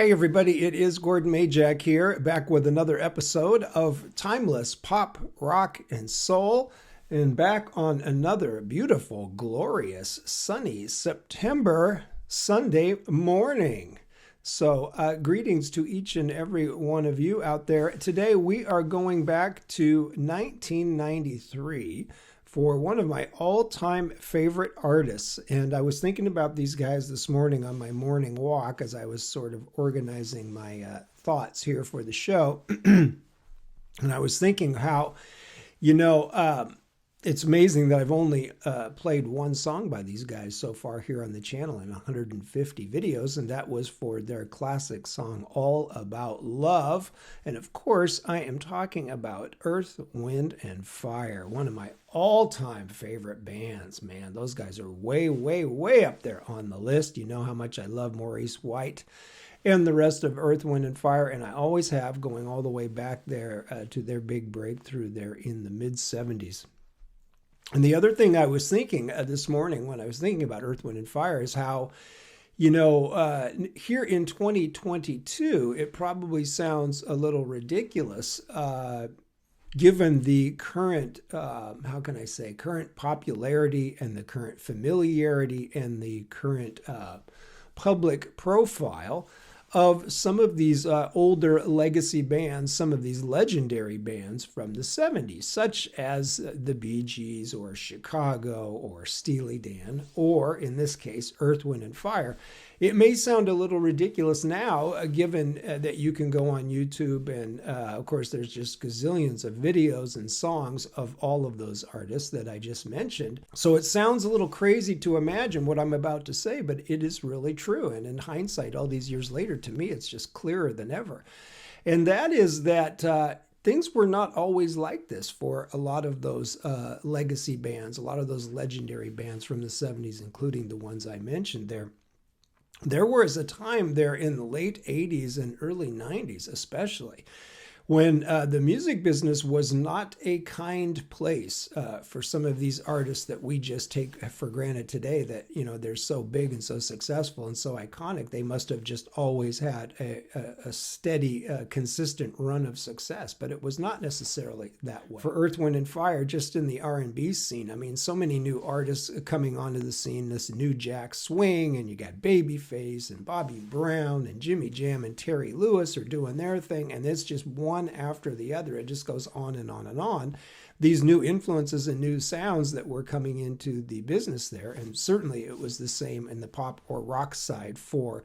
Hey everybody, it is Gordon Majak here, back with another episode of Timeless Pop, Rock, and Soul, and back on another beautiful, glorious, sunny September Sunday morning. So, greetings to each and every one of you out there. Today we are going back to 1993 for one of my all-time favorite artists. And I was thinking about these guys this morning on my morning walk as I was sort of organizing my thoughts here for the show. And I was thinking how, you know, it's amazing that I've only played one song by these guys so far here on the channel in 150 videos, and that was for their classic song, All About Love. And of course, I am talking about Earth, Wind, and Fire, one of my all-time favorite bands, man. Those guys are way, way, way up there on the list. You know how much I love Maurice White and the rest of Earth, Wind, and Fire, and I always have, going all the way back there to their big breakthrough there in the mid-70s. And the other thing I was thinking this morning when I was thinking about Earth, Wind, and Fire is how, you know, here in 2022, it probably sounds a little ridiculous given the current, how can I say, current popularity and the current familiarity and the current public profile of some of these older legacy bands, some of these legendary bands from the 70s, such as the Bee Gees or Chicago or Steely Dan, or in this case, Earth, Wind, and Fire. It may sound a little ridiculous now, given that you can go on YouTube and, of course, there's just gazillions of videos and songs of all of those artists that I just mentioned. So it sounds a little crazy to imagine what I'm about to say, but it is really true. And in hindsight, all these years later, to me, it's just clearer than ever. And that is that things were not always like this for a lot of those legacy bands, a lot of those legendary bands from the 70s, including the ones I mentioned there. There was a time there in the late 80s and early 90s, especially, when the music business was not a kind place for some of these artists that we just take for granted today, that, you know, they're so big and so successful and so iconic. They must have just always had a steady, consistent run of success, but it was not necessarily that way. For Earth, Wind, and Fire, just in the R&B scene, I mean, so many new artists coming onto the scene, this new Jack Swing, and you got Babyface and Bobby Brown and Jimmy Jam and Terry Lewis are doing their thing, and it's just one after the other. It just goes on and on and on. These new influences and new sounds that were coming into the business there, and certainly it was the same in the pop or rock side for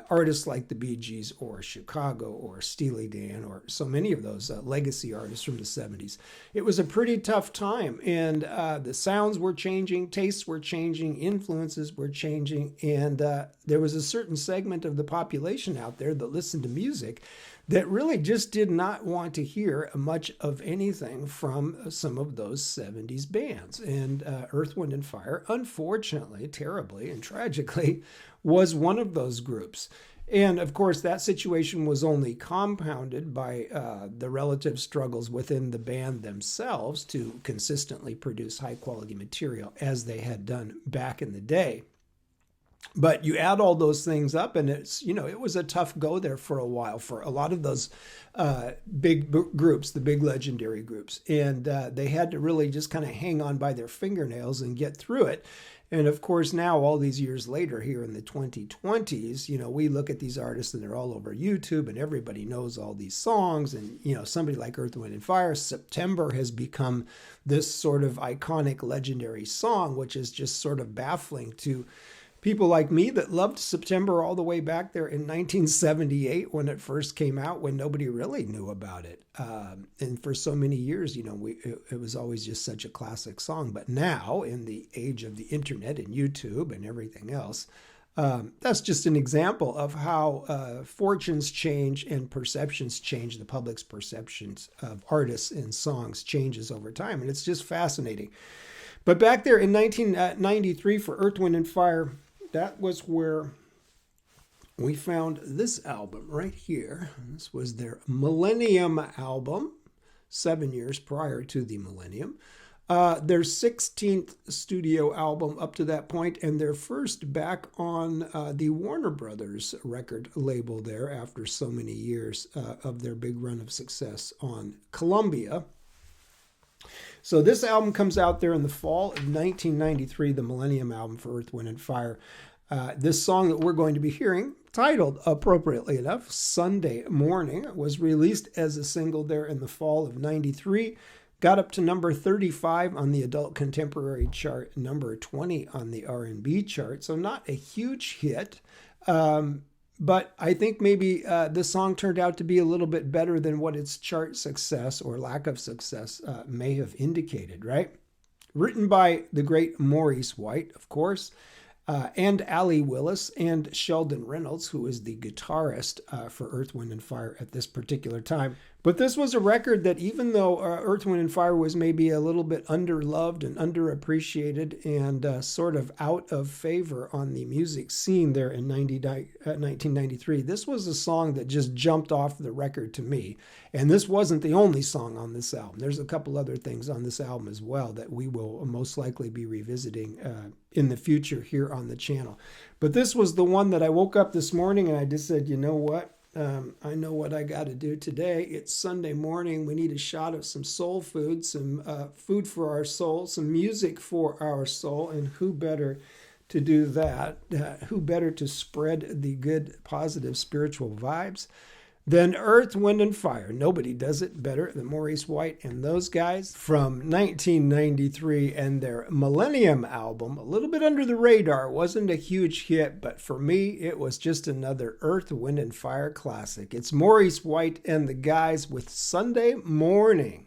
artists like the Bee Gees or Chicago or Steely Dan or so many of those legacy artists from the 70s. It was a pretty tough time, and the sounds were changing, tastes were changing, influences were changing, and there was a certain segment of the population out there that listened to music that really just did not want to hear much of anything from some of those 70s bands. And Earth, Wind, and Fire, unfortunately, terribly, and tragically, was one of those groups. And of course, that situation was only compounded by the relative struggles within the band themselves to consistently produce high quality material as they had done back in the day. But you add all those things up, and it's, you know, it was a tough go there for a while for a lot of those big groups, the big legendary groups. And they had to really just kind of hang on by their fingernails and get through it. And of course, now, all these years later, here in the 2020s, you know, we look at these artists and they're all over YouTube and everybody knows all these songs. And, you know, somebody like Earth, Wind, and Fire, September has become this sort of iconic, legendary song, which is just sort of baffling to people like me that loved September all the way back there in 1978 when it first came out, when nobody really knew about it. And for so many years, you know, it was always just such a classic song. But now, in the age of the internet and YouTube and everything else, that's just an example of how fortunes change and perceptions change. The public's perceptions of artists and songs changes over time. And it's just fascinating. But back there in 1993 for Earth, Wind, and Fire, that was where we found this album right here. This was their Millennium album, 7 years prior to the Millennium. Their 16th studio album up to that point, and their first back on the Warner Brothers record label there after so many years of their big run of success on Columbia. So this album comes out there in the fall of 1993, the Millennium album for Earth, Wind, and Fire. This song that we're going to be hearing, titled appropriately enough, Sunday Morning, was released as a single there in the fall of 93. Got up to number 35 on the adult contemporary chart, number 20 on the R&B chart. So not a huge hit. But I think maybe this song turned out to be a little bit better than what its chart success or lack of success may have indicated, right? Written by the great Maurice White, of course, and Allie Willis and Sheldon Reynolds, who is the guitarist for Earth, Wind, and Fire at this particular time. But this was a record that, even though Earth, Wind, and Fire was maybe a little bit underloved and underappreciated and sort of out of favor on the music scene there in 1993, this was a song that just jumped off the record to me. And this wasn't the only song on this album. There's a couple other things on this album as well that we will most likely be revisiting in the future here on the channel. But this was the one that I woke up this morning and I just said, you know what? I know what I got to do today. It's Sunday morning. We need a shot of some soul food, some food for our soul, some music for our soul. And who better to do that? Who better to spread the good, positive spiritual vibes than Earth, Wind, and Fire? Nobody does it better than Maurice White and those guys from 1993 and their Millennium album. A little bit under the radar. It wasn't a huge hit, but for me, it was just another Earth, Wind, and Fire classic. It's Maurice White and the guys with Sunday Morning.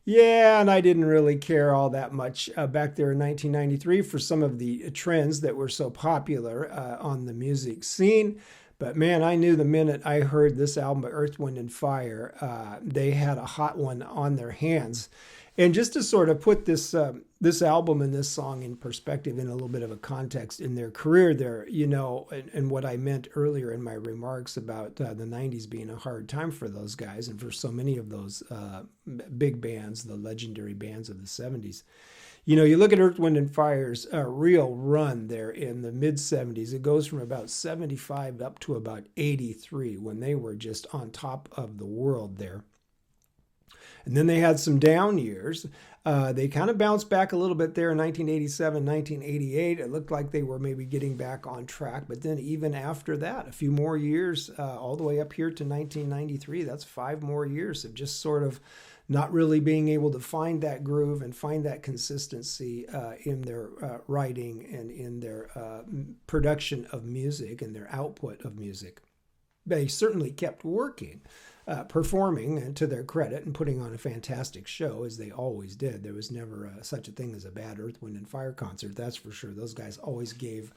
Yeah, and I didn't really care all that much back there in 1993 for some of the trends that were so popular on the music scene. But man, I knew the minute I heard this album by Earth, Wind, and Fire, they had a hot one on their hands. And just to sort of put this album and this song in perspective, in a little bit of a context in their career, there, and what I meant earlier in my remarks about the '90s being a hard time for those guys, and for so many of those big bands, the legendary bands of the '70s. You look at Earth, Wind, and Fire's real run there in the mid '70s. It goes from about '75 up to about '83 when they were just on top of the world there. And then they had some down years. They kind of bounced back a little bit there in 1987, 1988. It looked like they were maybe getting back on track. But then even after that, a few more years, all the way up here to 1993, that's 5 more years of just sort of not really being able to find that groove and find that consistency in their writing and in their production of music and their output of music. They certainly kept working, performing, and to their credit, and putting on a fantastic show, as they always did. There was never such a thing as a bad Earth, Wind, and Fire concert, that's for sure. Those guys always gave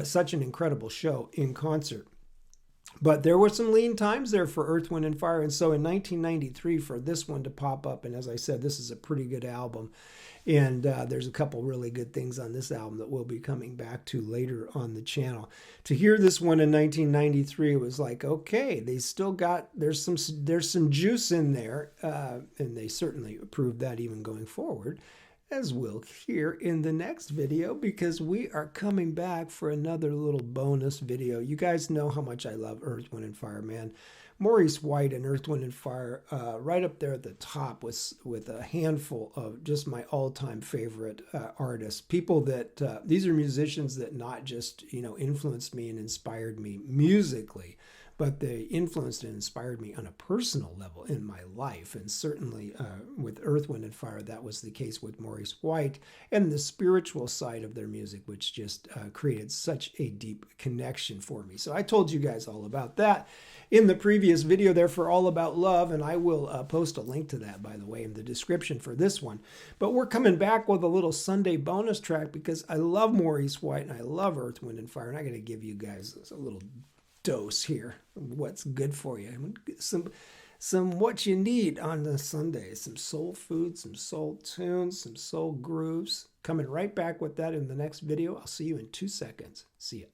such an incredible show in concert. But there were some lean times there for Earth, Wind, and Fire. And so in 1993, for this one to pop up, and as I said, this is a pretty good album. And there's a couple really good things on this album that we'll be coming back to later on the channel. To hear this one in 1993, it was like, okay, they still got, there's some juice in there. And they certainly proved that even going forward, as we'll hear in the next video, because we are coming back for another little bonus video. You guys know how much I love Earth, Wind, and Fire, man. Maurice White and Earth, Wind, and Fire right up there at the top with a handful of just my all-time favorite artists. People that, these are musicians that not just, influenced me and inspired me musically, but they influenced and inspired me on a personal level in my life. And certainly with Earth, Wind, and Fire, that was the case with Maurice White, and the spiritual side of their music, which just created such a deep connection for me. So I told you guys all about that in the previous video there for All About Love, and I will post a link to that, by the way, in the description for this one. But we're coming back with a little Sunday bonus track because I love Maurice White and I love Earth, Wind, and Fire, and I'm going to give you guys a little dose here of what's good for you. Some what you need on the Sunday. Some soul food, some soul tunes, some soul grooves. Coming right back with that in the next video. I'll see you in 2 seconds. See ya.